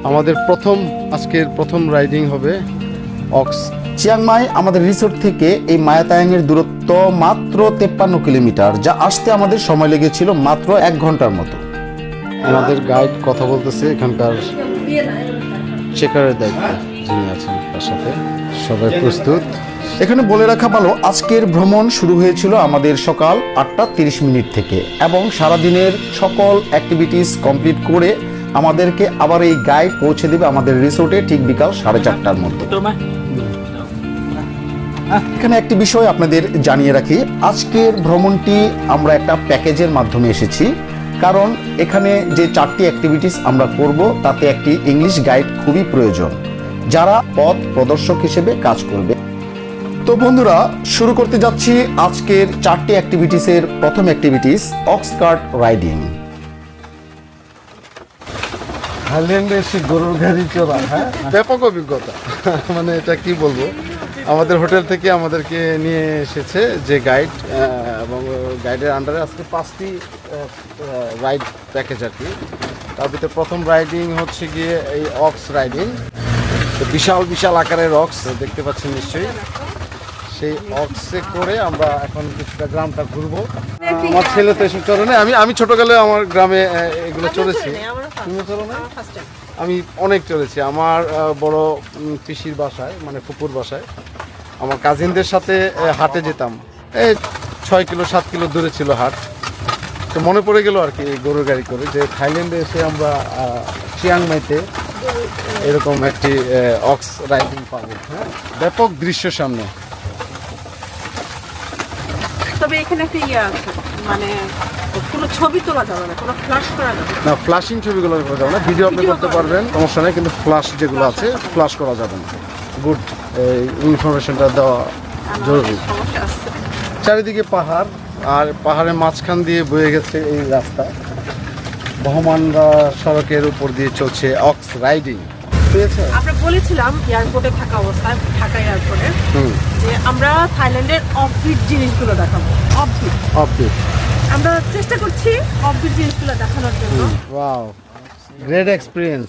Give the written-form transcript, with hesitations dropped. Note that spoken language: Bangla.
আমাদের আজকের প্রথম রাইডিং হবে অক্স। চিয়াংমাই আমাদের রিসোর্ট থেকে এই মায়াতায়াংয়ের দূরত্ব মাত্র 53 কিলোমিটার, যা আসতে আমাদের সময় লেগেছিল মাত্র 1 ঘন্টার মতো। আমাদের গাইড কথা বলতেছে, এখানকার চেকারের দায়িত্ব যিনি আছেন তার সাথে। সবাই প্রস্তুত? এখানে বলে রাখা ভালো, আজকের ভ্রমণ শুরু হয়েছিল আমাদের সকাল 8:30 থেকে এবং সারাদিনের সকল অ্যাক্টিভিটিস কমপ্লিট করে আমাদেরকে আবার এই গাইড পৌঁছে দেবে আমাদের রিসোর্টে ঠিক বিকাল 4:30টার মধ্যে। এখানে একটি বিষয় আপনাদের জানিয়ে রাখি, আজকের ভ্রমণটি আমরা একটা প্যাকেজের মাধ্যমে এসেছি, কারণ এখানে যে 4টি অ্যাক্টিভিটিস আমরা করব তাতে একটি ইংলিশ গাইড খুবই প্রয়োজন, যারা পথ প্রদর্শক হিসেবে কাজ করবে। তো বন্ধুরা, শুরু করতে যাচ্ছি আজকের 4টি অ্যাক্টিভিটিসের প্রথম অ্যাক্টিভিটিস অক্সকার্ট রাইডিং। থাইল্যান্ডে এসে গরুর গাড়ি চড়া, হ্যাঁ, ব্যাপক অভিজ্ঞতা। মানে এটা কি বলবো, আমাদের হোটেল থেকে আমাদেরকে নিয়ে এসেছে যে গাইড, এবং গাইডের আন্ডারে আজকে 5টি রাইড প্যাকেজ আর কি। তার ভিতরে প্রথম রাইডিং হচ্ছে গিয়ে এই অক্স রাইডিং। তো বিশাল বিশাল আকারের অক্স দেখতে পাচ্ছেন নিশ্চয়ই। সেই অক্সে করে আমরা এখন কিছুটা গ্রামটা ঘুরবো। আমার ছেলে তো এসব চলে না, আমি ছোটকালে আমার গ্রামে এগুলো চলেছি। তুমি চলো না? আমি অনেক চলেছি আমার বড় পিসির বাসায়, মানে ফুপুর বাসায়। আমার কাজিনদের সাথে হাটে যেতাম, এই 6 কিলো 7 কিলো দূরে ছিল হাট। তো মনে পড়ে গেল আর কি এই গরুর গাড়ি করে, যে থাইল্যান্ডে এসে আমরা চিয়াংমাইতে এরকম একটি অক্স রাইডিং পাবো। হ্যাঁ, ব্যাপক দৃশ্য সামনে। তবে এখানে একটা ইয়ে আছে, মানে কোনো ছবি তোলা যাবে না, কোনো ফ্ল্যাশ করা যাবে না, ফ্ল্যাশিং ছবিগুলো করা যাবে না, ভিডিও আপনি করতে পারবেন, সমস্যা নেই, কিন্তু ফ্ল্যাশ যেগুলো আছে ফ্ল্যাশ করা যাবে না। গুড, এই ইনফরমেশনটা দেওয়া জরুরি। সমস্যা আছে। চারিদিকে পাহাড়, আর পাহাড়ের মাঝখান দিয়ে বয়ে গেছে এই রাস্তা। বহমান সড়কের উপর দিয়ে চলছে অক্স রাইডিং। আমরা বলেছিলাম এয়ারপোর্টে থাকা অবস্থায়, ঢাকা এয়ারপোর্টে, যে আমরা থাইল্যান্ডের অফবিট জিনিসগুলো দেখাবো। অফবিট আমরা চেষ্টা করছি অফবিট জিনিসগুলো দেখানোর জন্য। Wow, great experience.